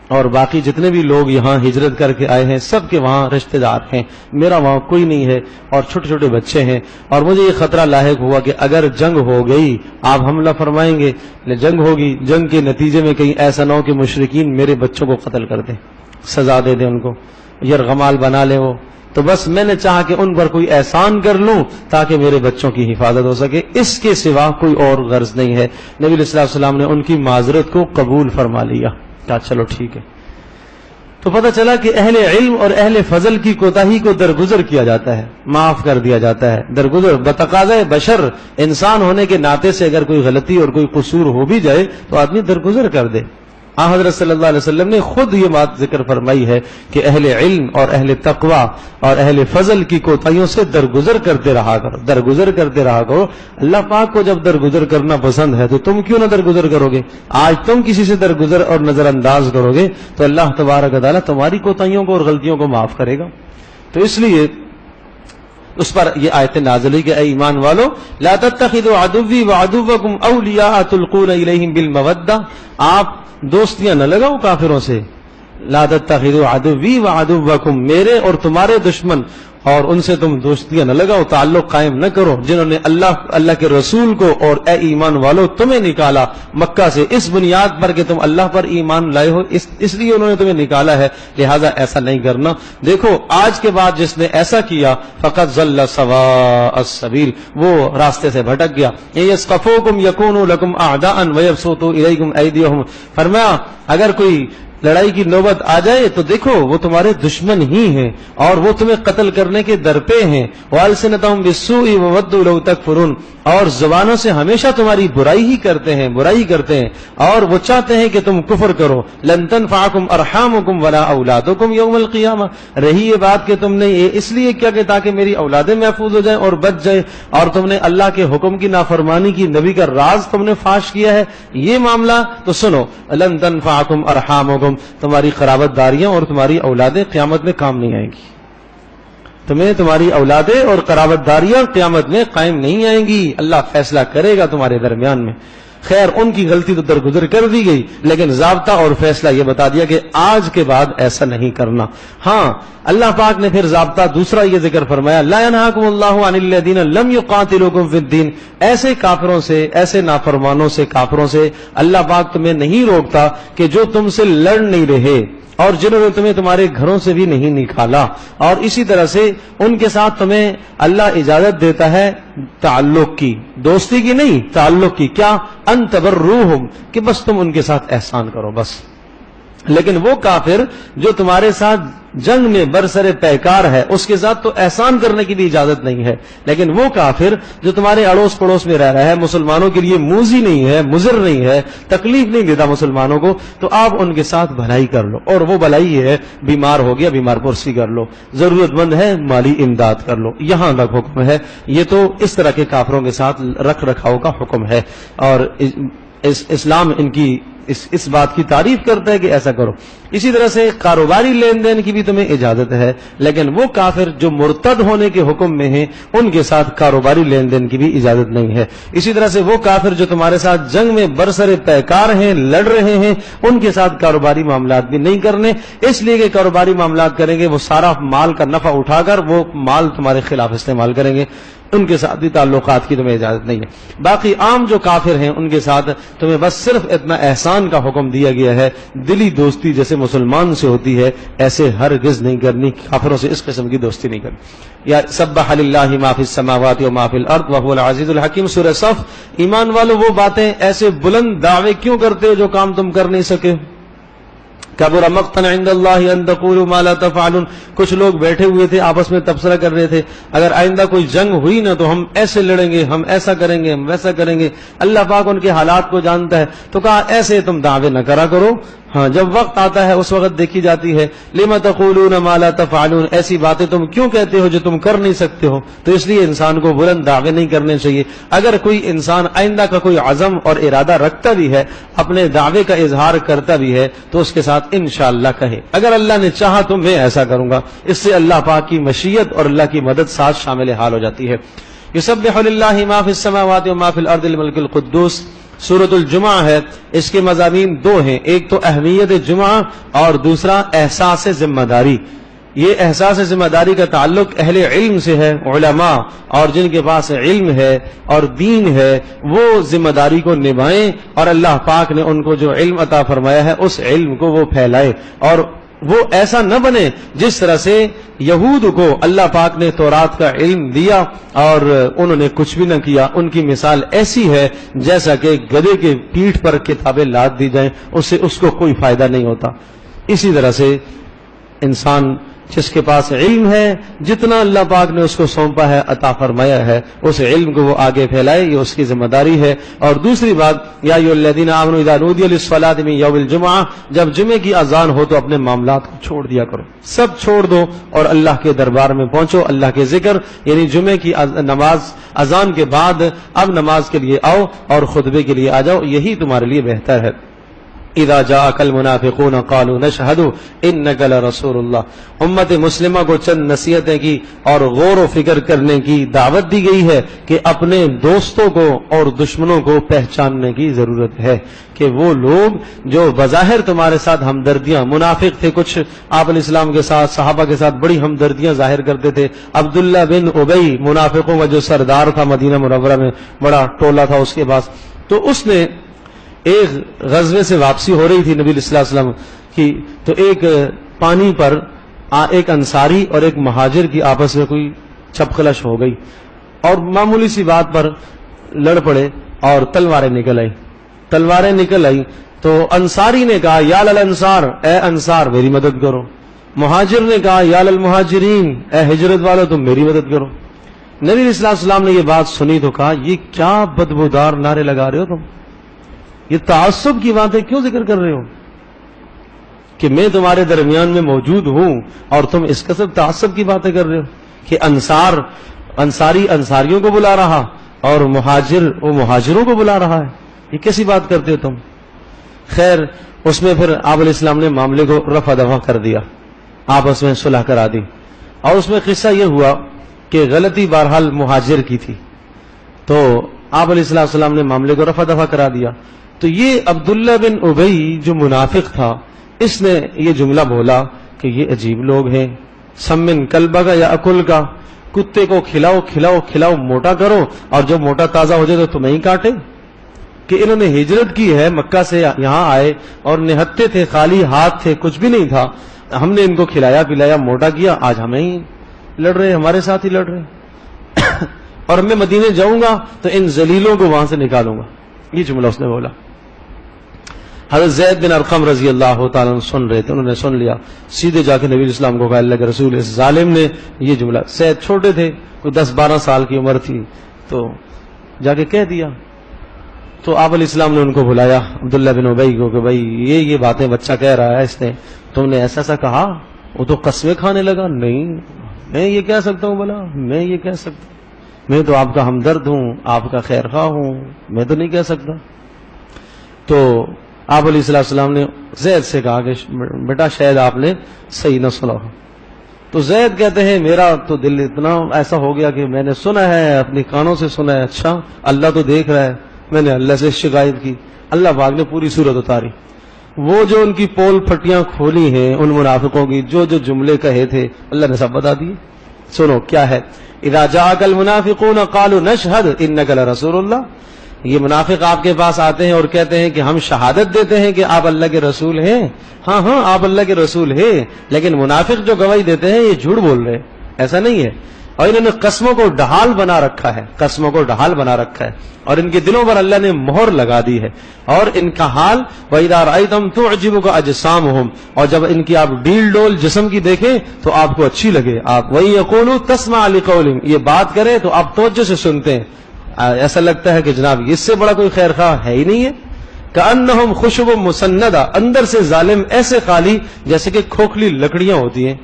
A: اور باقی جتنے بھی لوگ یہاں ہجرت کر کے آئے ہیں سب کے وہاں رشتہ دار ہیں، میرا وہاں کوئی نہیں ہے، اور چھوٹے چھوٹے بچے ہیں، اور مجھے یہ خطرہ لاحق ہوا کہ اگر جنگ ہو گئی، آپ حملہ فرمائیں گے، جنگ ہوگی، جنگ کے نتیجے میں کہیں ایسا نہ ہو کہ مشرکین میرے بچوں کو قتل کر دیں، سزا دے دیں ان کو، یرغمال بنا لیں وہ، تو بس میں نے چاہا کہ ان پر کوئی احسان کر لوں تاکہ میرے بچوں کی حفاظت ہو سکے، اس کے سوا کوئی اور غرض نہیں ہے۔ نبی علیہ الصلوۃ والسلام نے ان کی معذرت کو قبول فرما لیا، کہا چلو ٹھیک ہے۔ تو پتہ چلا کہ اہل علم اور اہل فضل کی کوتاہی کو درگزر کیا جاتا ہے، معاف کر دیا جاتا ہے، درگزر بتقاضۂ بشر، انسان ہونے کے ناطے سے اگر کوئی غلطی اور کوئی قصور ہو بھی جائے تو آدمی درگزر کر دے۔ حضرت صلی اللہ علیہ وسلم نے خود یہ بات ذکر فرمائی ہے کہ اہل علم اور اہل تقوی اور اہل فضل کی کوتاہیوں سے درگزر کرتے رہا کرو، درگزر کرتے رہا کرو۔ اللہ پاک کو جب درگزر کرنا پسند ہے تو تم کیوں نہ درگزر کرو گے؟ آج تم کسی سے درگزر اور نظر انداز کرو گے تو اللہ تبارک و تعالیٰ تمہاری کوتاہیوں کو اور غلطیوں کو معاف کرے گا۔ تو اس لیے اس پر یہ آیت نازل ہوئی کہ اے ایمان والو لا تتخذوا عدوی وعدوکم اولیاء تلقون الیہم بالمودہ، آپ دوستیاں نہ لگاؤ کافروں سے، لا تتخذوا عدوی وعدوکم، میرے اور تمہارے دشمن، اور ان سے تم دوستیاں نہ لگاؤ، تعلق قائم نہ کرو، جنہوں نے اللہ کے رسول کو اور اے ایمان والو تمہیں نکالا مکہ سے اس بنیاد پر کہ تم اللہ پر ایمان لائے ہو، اس لیے انہوں نے تمہیں نکالا ہے، لہذا ایسا نہیں کرنا۔ دیکھو آج کے بعد جس نے ایسا کیا فقط ضل سواء السبیل، وہ راستے سے بھٹک گیا۔ یسقفوکم یکونوا لکم اعداء ویبسطوا الیکم ایدیہم، فرمایا اگر کوئی لڑائی کی نوبت آ جائے تو دیکھو وہ تمہارے دشمن ہی ہیں اور وہ تمہیں قتل کرنے کے درپے ہیں، وَأَلْسِنَتَهُمْ بِالسُّوءِ وَوَدُّوا لَوْ تَكْفُرُونَ، اور زبانوں سے ہمیشہ تمہاری برائی ہی کرتے ہیں، برائی کرتے ہیں، اور وہ چاہتے ہیں کہ تم کفر کرو۔ لَن تَنفَعَكُمْ أَرْحَامُكُمْ وَلَا أَوْلَادُكُمْ يَوْمَ الْقِيَامَةِ، رہی یہ بات کہ تم نے یہ اس لیے کیا کہ تاکہ میری اولادیں محفوظ ہو جائیں اور بچ جائیں، اور تم نے اللہ کے حکم کی نافرمانی کی، نبی کا راز تم نے فاش کیا ہے، یہ معاملہ تو سنو، لَن تَنفَعَكُمْ أَرْحَامُكُمْ، تمہاری قرابت داریاں اور تمہاری اولادیں قیامت میں کام نہیں آئیں گی۔ تمہیں تمہاری اولادیں اور قرابت داریاں قیامت میں قائم نہیں آئیں گی، اللہ فیصلہ کرے گا تمہارے درمیان میں۔ خیر ان کی غلطی تو درگزر کر دی گئی، لیکن ضابطہ اور فیصلہ یہ بتا دیا کہ آج کے بعد ایسا نہیں کرنا۔ ہاں اللہ پاک نے پھر ضابطہ دوسرا یہ ذکر فرمایا، لا ينهاكم الله عن الذين لم يقاتلوكم في الدين، ایسے کافروں سے، ایسے نافرمانوں سے، کافروں سے اللہ پاک تمہیں نہیں روکتا کہ جو تم سے لڑ نہیں رہے اور جنہوں نے تمہیں تمہارے گھروں سے بھی نہیں نکالا، اور اسی طرح سے ان کے ساتھ تمہیں اللہ اجازت دیتا ہے تعلق کی، دوستی کی نہیں، تعلق کی، کیا ان تبروہم، کہ بس تم ان کے ساتھ احسان کرو بس۔ لیکن وہ کافر جو تمہارے ساتھ جنگ میں برسر پیکار ہے اس کے ساتھ تو احسان کرنے کی بھی اجازت نہیں ہے، لیکن وہ کافر جو تمہارے اڑوس پڑوس میں رہ رہا ہے، مسلمانوں کے لیے موذی نہیں ہے، مضر نہیں ہے، تکلیف نہیں دیتا مسلمانوں کو، تو آپ ان کے ساتھ بھلائی کر لو، اور وہ بھلائی یہ ہے بیمار ہو گیا بیمار پرسی کر لو، ضرورت مند ہے مالی امداد کر لو، یہاں تک حکم ہے۔ یہ تو اس طرح کے کافروں کے ساتھ رکھ رکھاؤ کا حکم ہے، اور اسلام ان کی اس بات کی تعریف کرتا ہے کہ ایسا کرو۔ اسی طرح سے کاروباری لین دین کی بھی تمہیں اجازت ہے، لیکن وہ کافر جو مرتد ہونے کے حکم میں ہیں ان کے ساتھ کاروباری لین دین کی بھی اجازت نہیں ہے۔ اسی طرح سے وہ کافر جو تمہارے ساتھ جنگ میں برسر پیکار ہیں، لڑ رہے ہیں، ان کے ساتھ کاروباری معاملات بھی نہیں کرنے، اس لیے کہ کاروباری معاملات کریں گے وہ سارا مال کا نفع اٹھا کر وہ مال تمہارے خلاف استعمال کریں گے، ان کے ساتھ بھی تعلقات کی تمہیں اجازت نہیں ہے۔ باقی عام جو کافر ہیں ان کے ساتھ تمہیں بس صرف اتنا احسان کا حکم دیا گیا ہے، دلی دوستی جیسے مسلمان سے ہوتی ہے ایسے ہرگز نہیں کرنی، کافروں سے اس قسم کی دوستی نہیں کرنی۔ یا سبح للہ ما فی السماوات و ما فی الارض وهو العزیز الحکیم، سورہ صف۔ ایمان والو وہ باتیں ایسے بلند دعوے کیوں کرتے ہو جو کام تم کر نہیں سکے؟ کبر مقتا عند اللہ ان تقولوا ما لا تفعلون، کچھ لوگ بیٹھے ہوئے تھے آپس میں تبصرہ کر رہے تھے اگر آئندہ کوئی جنگ ہوئی نا تو ہم ایسے لڑیں گے، ہم ایسا کریں گے، ہم ویسا کریں گے۔ اللہ پاک ان کے حالات کو جانتا ہے، تو کہا ایسے تم دعوے نہ کرا کرو، ہاں جب وقت آتا ہے اس وقت دیکھی جاتی ہے۔ لما تقولون ما لا تفعلون، ایسی باتیں تم کیوں کہتے ہو جو تم کر نہیں سکتے ہو؟ تو اس لیے انسان کو بلند دعوے نہیں کرنے چاہیے۔ اگر کوئی انسان آئندہ کا کوئی عزم اور ارادہ رکھتا بھی ہے، اپنے دعوے کا اظہار کرتا بھی ہے، تو اس کے ساتھ انشاءاللہ کہے اگر اللہ نے چاہا تو میں ایسا کروں گا، اس سے اللہ پاک کی مشیت اور اللہ کی مدد ساتھ شامل حال ہو جاتی ہے۔ یسبح للہ ما فی السماوات و ما فی الارض الملک القدوس، سورۃ الجمعہ ہے، اس کے مضامین دو ہیں، ایک تو اہمیت جمعہ اور دوسرا احساس ذمہ داری۔ یہ احساس ذمہ داری کا تعلق اہل علم سے ہے، علماء اور جن کے پاس علم ہے اور دین ہے وہ ذمہ داری کو نبھائیں، اور اللہ پاک نے ان کو جو علم عطا فرمایا ہے اس علم کو وہ پھیلائے، اور وہ ایسا نہ بنے جس طرح سے یہود کو اللہ پاک نے تورات کا علم دیا اور انہوں نے کچھ بھی نہ کیا۔ ان کی مثال ایسی ہے جیسا کہ گدھے کے پیٹھ پر کتابیں لاد دی جائیں، اس سے اس کو کوئی فائدہ نہیں ہوتا۔ اسی طرح سے انسان جس کے پاس علم ہے، جتنا اللہ پاک نے اس کو سونپا ہے، عطا فرمایا ہے، اس علم کو وہ آگے پھیلائے، یہ اس کی ذمہ داری ہے۔ اور دوسری بات، یا ایھا الذین آمنوا اذا نودی للصلاۃ من یوم الجمعہ، جب جمعے کی اذان ہو تو اپنے معاملات کو چھوڑ دیا کرو، سب چھوڑ دو اور اللہ کے دربار میں پہنچو، اللہ کے ذکر یعنی جمعے کی نماز اذان کے بعد اب نماز کے لیے آؤ اور خطبے کے لیے آ جاؤ، یہی تمہارے لیے بہتر ہے۔ اذا جاءك المنافقون قالوا نشهد انك لرسول اللہ، امت مسلمہ کو چند نصیحتیں کی اور غور و فکر کرنے کی دعوت دی گئی ہے کہ اپنے دوستوں کو اور دشمنوں کو پہچاننے کی ضرورت ہے، کہ وہ لوگ جو بظاہر تمہارے ساتھ ہمدردیاں، منافق تھے کچھ آپ علیہ السلام کے ساتھ، صحابہ کے ساتھ بڑی ہمدردیاں ظاہر کرتے تھے۔ عبداللہ بن ابی منافقوں کا جو سردار تھا مدینہ منورہ میں، بڑا ٹولہ تھا اس کے پاس، تو اس نے ایک غزوے سے واپسی ہو رہی تھی نبی صلی اللہ علیہ وسلم کی، تو ایک پانی پر ایک انصاری اور ایک مہاجر کی آپس میں کوئی چھپکلش ہو گئی اور معمولی سی بات پر لڑ پڑے اور تلواریں نکل آئی تو انصاری نے کہا یا للانصار، اے انصار میری مدد کرو۔ مہاجر نے کہا یا للمہاجرین، اے ہجرت والو تم میری مدد کرو۔ نبی صلی اللہ علیہ وسلم نے یہ بات سنی تو کہا یہ کیا بدبودار نعرے لگا رہے ہو تم، یہ تعصب کی باتیں کیوں ذکر کر رہے ہو کہ میں تمہارے درمیان میں موجود ہوں اور تم اس قدر تعصب کی باتیں کر رہے ہو کہ انصاری انصاریوں کو بلا رہا اور مہاجر وہ مہاجروں کو بلا رہا ہے، یہ کیسی بات کرتے ہو تم؟ خیر اس میں پھر آپ علیہ السلام نے معاملے کو رفع دفع کر دیا، آپس میں صلح کرا دی۔ اور اس میں قصہ یہ ہوا کہ غلطی بہرحال مہاجر کی تھی، تو آپ علیہ السلام نے معاملے کو رفع دفع کرا دیا. تو یہ عبداللہ بن ابی جو منافق تھا، اس نے یہ جملہ بولا کہ یہ عجیب لوگ ہیں، سمن کلبہ کا یا اکل کا، کتے کو کھلاؤ کھلاؤ کھلاؤ موٹا کرو، اور جو موٹا تازہ ہو جائے تو تمہیں ہی کاٹے. کہ انہوں نے ہجرت کی ہے، مکہ سے یہاں آئے اور نہتے تھے، خالی ہاتھ تھے، کچھ بھی نہیں تھا، ہم نے ان کو کھلایا پلایا موٹا کیا، آج ہمیں ہی لڑ رہے، ہمارے ساتھ ہی لڑ رہے. اور میں مدینے جاؤں گا تو ان ذلیلوں کو وہاں سے نکالوں گا. یہ جملہ اس نے بولا. حضرت زید بن ارقم رضی اللہ تعالیٰ عنہ سن رہے تھے، انہوں نے سن لیا، سیدھے جا کے نبی علیہ السلام کو کہا اللہ کے رسول اس ظالم نے یہ جملہ، زید چھوٹے تھے، کوئی 10-12 سال کی عمر تھی، تو جا کے کہہ دیا. تو آپ علیہ السلام نے ان کو بلایا عبداللہ بن ابی کو کہ بھائی یہ باتیں بچہ کہہ رہا ہے، اس نے تم نے ایسا کہا. وہ تو قسمیں کھانے لگا، نہیں میں یہ کہہ سکتا ہوں، بولا میں یہ کہہ سکتا ہوں، میں تو آپ کا ہمدرد ہوں، آپ کا خیر خواہ ہوں، میں تو نہیں کہہ سکتا. تو آپ علیہ السلام نے زید سے کہا کہ بیٹا شاید آپ نے صحیح نہ سنا ہو. تو زید کہتے ہیں میرا تو دل اتنا ایسا ہو گیا کہ میں نے سنا ہے، اپنی کانوں سے سنا ہے، اچھا اللہ تو دیکھ رہا ہے. میں نے اللہ سے شکایت کی، اللہ پاک نے پوری صورت اتاری. وہ جو ان کی پول پھٹیاں کھولی ہیں ان منافقوں کی، جو جملے کہے تھے اللہ نے سب بتا دیے. سنو کیا ہے، اذا جاءک المنافقون قالوا نشہد انک لرسول اللہ. یہ منافق آپ کے پاس آتے ہیں اور کہتے ہیں کہ ہم شہادت دیتے ہیں کہ آپ اللہ کے رسول ہیں. ہاں ہاں آپ اللہ کے رسول ہیں، لیکن منافق جو گواہی دیتے ہیں یہ جھوٹ بول رہے ہیں، ایسا نہیں ہے. اور انہوں نے قسموں کو ڈھال بنا رکھا ہے، قسموں کو ڈھال بنا رکھا ہے، اور ان کے دلوں پر اللہ نے مہر لگا دی ہے. اور ان کا حال وَإِذَا رَأَيْتَهُمْ تُعْجِبُكَ أَجْسَامُهُمْ، اور جب ان کی آپ ڈیل ڈول جسم کی دیکھیں تو آپ کو اچھی لگے. آپ وَإِن يَقُولُوا تَسْمَعْ لِقَوْلِهِمْ، یہ بات کریں تو آپ توجہ سے سنتے ہیں، ایسا لگتا ہے کہ جناب اس سے بڑا کوئی خیر خواہ ہے ہی نہیں ہے. كَأَنَّهُمْ خُشُبٌ مُسَنَّدَةٌ، اندر سے ظالم ایسے خالی جیسے کہ کھوکھلی لکڑیاں ہوتی ہیں،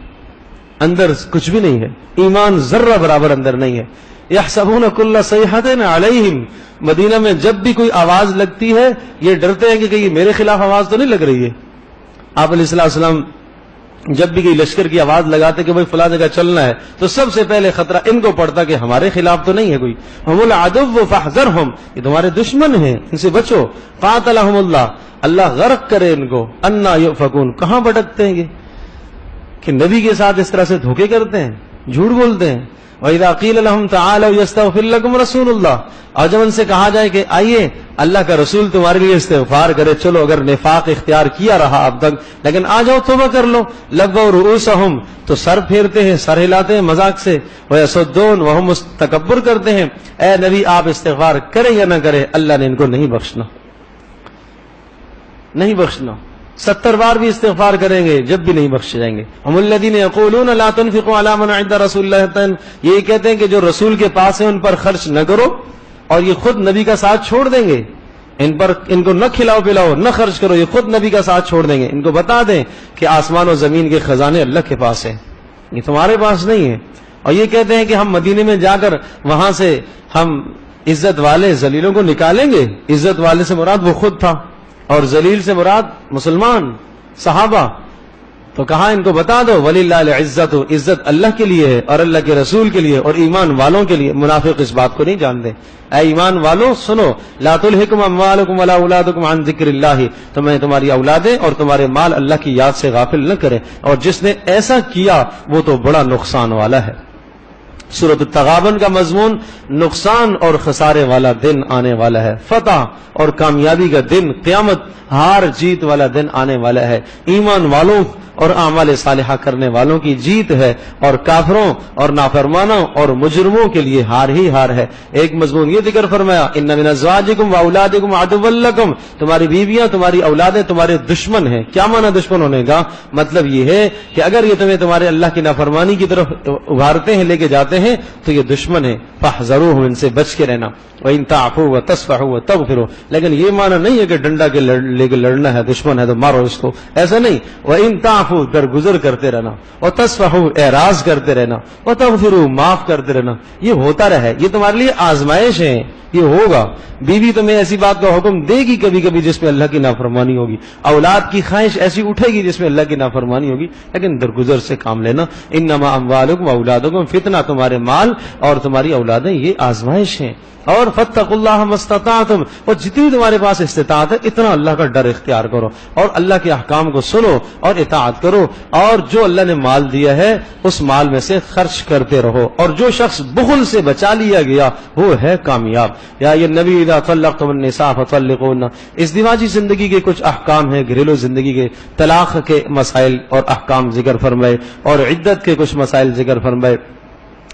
A: اندر کچھ بھی نہیں ہے، ایمان ذرہ برابر اندر نہیں ہے. یحسبون کل صیحۃ علیہم، مدینہ میں جب بھی کوئی آواز لگتی ہے یہ ڈرتے ہیں کہ کہیں میرے خلاف آواز تو نہیں لگ رہی ہے. آپ علیہ السلام جب بھی کوئی لشکر کی آواز لگاتے کہ بھائی فلاں جگہ چلنا ہے تو سب سے پہلے خطرہ ان کو پڑتا کہ ہمارے خلاف تو نہیں ہے کوئی. ہم العدو فاحذرہم، یہ تمہارے دشمن ہیں، ان سے بچو. قاتلہم اللہ، اللہ غرق کرے ان کو. انا یؤفکون، کہاں بھٹکتے ہیں یہ کہ نبی کے ساتھ اس طرح سے دھوکے کرتے ہیں، جھوٹ بولتے ہیں. وَإِذَا قِيلَ لَهُمْ تَعَالَوْا يَسْتَغْفِرْ لَكُمْ رَسُولُ اللَّهِ، اور جب ان سے کہا جائے کہ آئیے اللہ کا رسول تمہارے لیے استغفار کرے، چلو اگر نفاق اختیار کیا رہا اب تک لیکن آ جاؤ توبہ کر لو. لَبَّوْا رُؤُوسَهُمْ، تو سر پھیرتے ہیں، سر ہلاتے ہیں مذاق سے. وَيَصُدُّونَ وَهُمْ تکبر کرتے ہیں. اے نبی آپ استغفار کریں یا نہ کریں اللہ نے ان کو نہیں بخشنا، نہیں بخشنا. 70 بار بھی استغفار کریں گے جب بھی نہیں بخشے جائیں گے. ہم الذین یقولون لا تنفقوا علی من عند رسول اللہ، یہ کہتے ہیں کہ جو رسول کے پاس ہے ان پر خرچ نہ کرو، اور یہ خود نبی کا ساتھ چھوڑ دیں گے. ان کو نہ کھلاؤ پلاؤ، نہ خرچ کرو، یہ خود نبی کا ساتھ چھوڑ دیں گے. ان کو بتا دیں کہ آسمان و زمین کے خزانے اللہ کے پاس ہیں، یہ تمہارے پاس نہیں ہے. اور یہ کہتے ہیں کہ ہم مدینے میں جا کر وہاں سے ہم عزت والے ذلیلوں کو نکالیں گے. عزت والے سے مراد وہ خود تھا اور ذلیل سے مراد مسلمان صحابہ. تو کہا ان کو بتا دو وَلِلَّهِ الْعِزَّةُ، عزت اللہ کے لیے ہے اور اللہ کے رسول کے لیے اور ایمان والوں کے لیے. منافق اس بات کو نہیں جانتے. اے ایمان والوں سنو، لا تلہکم اموالکم ولا اولادکم عن ذکر اللہ، تمہیں تمہاری اولادیں اور تمہارے مال اللہ کی یاد سے غافل نہ کریں، اور جس نے ایسا کیا وہ تو بڑا نقصان والا ہے. سورۃ التغابن کا مضمون نقصان اور خسارے والا دن آنے والا ہے، فتح اور کامیابی کا دن، قیامت، ہار جیت والا دن آنے والا ہے. ایمان والوں اور اعمال صالحہ کرنے والوں کی جیت ہے، اور کافروں اور نافرمانوں اور مجرموں کے لیے ہار ہی ہار ہے. ایک مضمون یہ ذکر فرمایا ان من ازواجکم واولادکم عدوا لکم، تمہاری بیویاں تمہاری اولادیں تمہارے دشمن ہیں. کیا معنی دشمن ہونے کا؟ مطلب یہ ہے کہ اگر یہ تمہیں تمہارے اللہ کی نافرمانی کی طرف ابھارتے ہیں، لے کے جاتے چاہتے ہیں تو یہ دشمن ہے، فاحذروہم، ان سے بچ کے رہنا، وَإِن تَعْفُوا وَتَصْفَحُوا وَتَغْفِرُوا، لیکن یہ معنی نہیں ہے کہ ڈنڈا کے لے کے لڑنا ہے، دشمن ہے تو مارو اس کو، ایسا نہیں، وَإِن تَعْفُوا، درگزر کرتے رہنا، وَتَصْفَحُوا، اعراض کرتے رہنا، وَتَغْفِرُوا، معاف کرتے رہنا، یہ ہوتا رہے، یہ تمہارے لیے آزمائش ہے، یہ ہوگا۔ بیوی تمہیں ایسی بات کا حکم دے گی کبھی کبھی جس میں اللہ کی نافرمانی ہوگی، اولاد کی خواہش ایسی اٹھے گی جس میں اللہ کی نافرمانی ہوگی، لیکن درگزر سے کام لینا۔ انما اموالکم واولادکم فتنہ، تمہارے مال اور تمہاری اولادیں یہ آزمائش ہیں، اور فاتقوا اللہ ما استطعتم، اور جتنی تمہارے پاس استطاعت ہے اتنا اللہ کا ڈر اختیار کرو اور اللہ کے احکام کو سنو اور اطاعت کرو، اور جو اللہ نے مال دیا ہے اس مال میں سے خرچ کرتے رہو، اور جو شخص بخل سے بچا لیا گیا وہ ہے کامیاب۔ یا یہ نبی اذا طلقتم النساء فطلقوهن، ازدواجی زندگی کے کچھ احکام ہیں، گھریلو زندگی کے طلاق کے مسائل اور احکام ذکر فرمائے، اور عدت کے کچھ مسائل ذکر فرمائے۔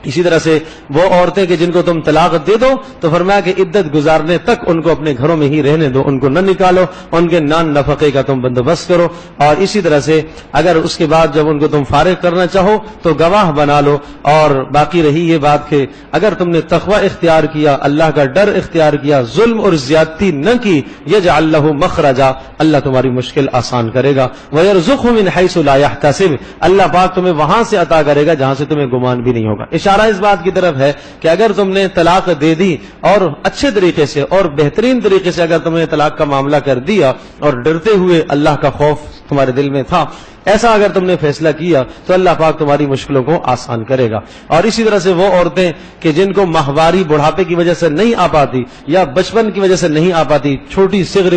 A: اسی طرح سے وہ عورتیں کہ جن کو تم طلاق دے دو تو فرمایا کہ عدت گزارنے تک ان کو اپنے گھروں میں ہی رہنے دو، ان کو نہ نکالو، ان کے نان نفقے کا تم بندوبست کرو، اور اسی طرح سے اگر اس کے بعد جب ان کو تم فارغ کرنا چاہو تو گواہ بنا لو۔ اور باقی رہی یہ بات کہ اگر تم نے تقوی اختیار کیا، اللہ کا ڈر اختیار کیا، ظلم اور زیادتی نہ کی، یجعل لہ مخرجا، اللہ تمہاری مشکل آسان کرے گا، ویرزقہ من حیث لا یحتسب، اللہ پاک تمہیں وہاں سے عطا کرے گا جہاں سے تمہیں گمان بھی نہیں ہوگا۔ اشارہ اس بات کی طرف ہے کہ اگر تم نے طلاق دے دی اور اچھے طریقے سے اور بہترین طریقے سے اگر تم نے طلاق کا معاملہ کر دیا اور ڈرتے ہوئے اللہ کا خوف تمہارے دل میں تھا، ایسا اگر تم نے فیصلہ کیا تو اللہ پاک تمہاری مشکلوں کو آسان کرے گا۔ اور اسی طرح سے وہ عورتیں کہ جن کو ماہواری بڑھاپے کی وجہ سے نہیں آ پاتی یا بچپن کی وجہ سے نہیں آ پاتی، چھوٹی صغر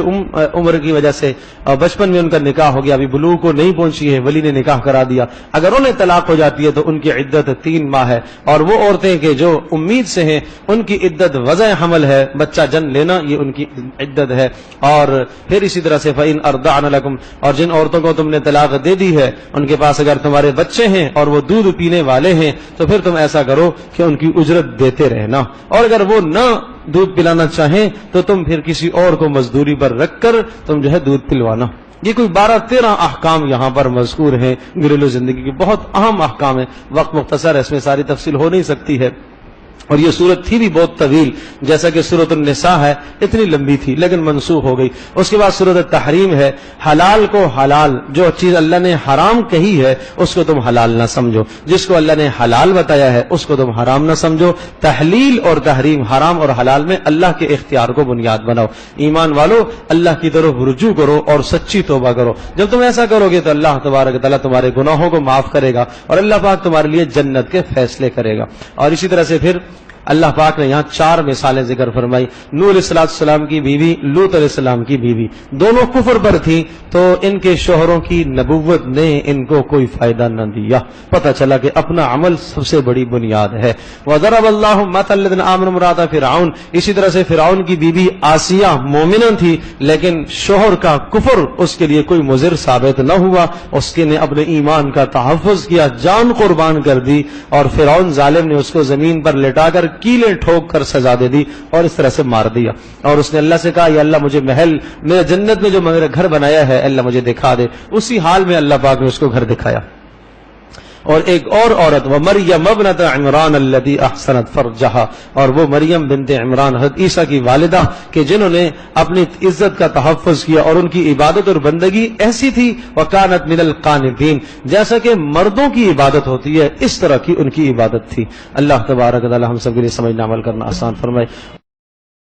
A: عمر کی وجہ سے بچپن میں ان کا نکاح ہو گیا، ابھی بلوغ کو نہیں پہنچی ہے، ولی نے نکاح کرا دیا، اگر انہیں طلاق ہو جاتی ہے تو ان کی عدت 3 ماہ ہے۔ اور وہ عورتیں کہ جو امید سے ہیں ان کی عدت وضع حمل ہے، بچہ جن لینا، یہ ان کی عدت ہے۔ اور پھر اسی طرح سے فإن أرضعن لكم، اور جن عورتوں کو تم نے طلاق دے دی ہے ان کے پاس اگر تمہارے بچے ہیں اور وہ دودھ پینے والے ہیں تو پھر تم ایسا کرو کہ ان کی اجرت دیتے رہنا، اور اگر وہ نہ دودھ پلانا چاہیں تو تم پھر کسی اور کو مزدوری پر رکھ کر تم جو ہے دودھ پلوانا۔ یہ کوئی 12-13 احکام یہاں پر مذکور ہیں، گھریلو زندگی کے بہت اہم احکام ہیں، وقت مختصر ہے، اس میں ساری تفصیل ہو نہیں سکتی ہے، اور یہ صورت تھی بھی بہت طویل، جیسا کہ سورۃ النساء ہے اتنی لمبی تھی لیکن منسوخ ہو گئی۔ اس کے بعد سورۃ التحریم ہے، حلال کو حلال، جو چیز اللہ نے حرام کہی ہے اس کو تم حلال نہ سمجھو، جس کو اللہ نے حلال بتایا ہے اس کو تم حرام نہ سمجھو۔ تحلیل اور تحریم، حرام اور حلال میں اللہ کے اختیار کو بنیاد بناؤ۔ ایمان والو اللہ کی طرف رجوع کرو اور سچی توبہ کرو، جب تم ایسا کرو گے تو اللہ تبارک تعالیٰ تمہارے گناہوں کو معاف کرے گا اور اللہ پاک تمہارے لیے جنت کے فیصلے کرے گا۔ اور اسی طرح سے پھر اللہ پاک نے یہاں 4 مثالیں ذکر فرمائی۔ نوح علیہ السلام کی بیوی، لوط علیہ السلام کی بیوی، دونوں کفر پر تھیں تو ان کے شوہروں کی نبوت نے ان کو کوئی فائدہ نہ دیا، پتہ چلا کہ اپنا عمل سب سے بڑی بنیاد ہے۔ وَضَرَبَ اللَّهُ مَثَلًا لِّلَّذِينَ آمَنُوا امْرَأَتَ فِرْعَوْنَ، اسی طرح سے فرعون کی بیوی آسیہ مومنہ تھی لیکن شوہر کا کفر اس کے لیے کوئی مضر ثابت نہ ہوا، اس کے نے اپنے ایمان کا تحفظ کیا، جان قربان کر دی، اور فرعون ظالم نے اس کو زمین پر لٹا کر کیلیں ٹھوک کر سزا دے دی اور اس طرح سے مار دیا۔ اور اس نے اللہ سے کہا یا اللہ مجھے محل میرے جنت میں جو میرا گھر بنایا ہے اللہ مجھے دکھا دے، اسی حال میں اللہ پاک نے اس کو گھر دکھایا۔ اور ایک اور عورت، وَمَرْيَمَ ابْنَتَ عِمْرَانَ الَّتِي أَحْسَنَتْ فَرْجَهَا، اور وہ مریم بنت عمران حضرت عیسیٰ کی والدہ کہ جنہوں نے اپنی عزت کا تحفظ کیا اور ان کی عبادت اور بندگی ایسی تھی وَكَانَتْ مِنَ الْقَانِتِينَ، جیسا کہ مردوں کی عبادت ہوتی ہے اس طرح کی ان کی عبادت تھی۔ اللہ تبارک و تعالی ہم سب کے لیے سمجھنا عمل کرنا آسان فرمائے۔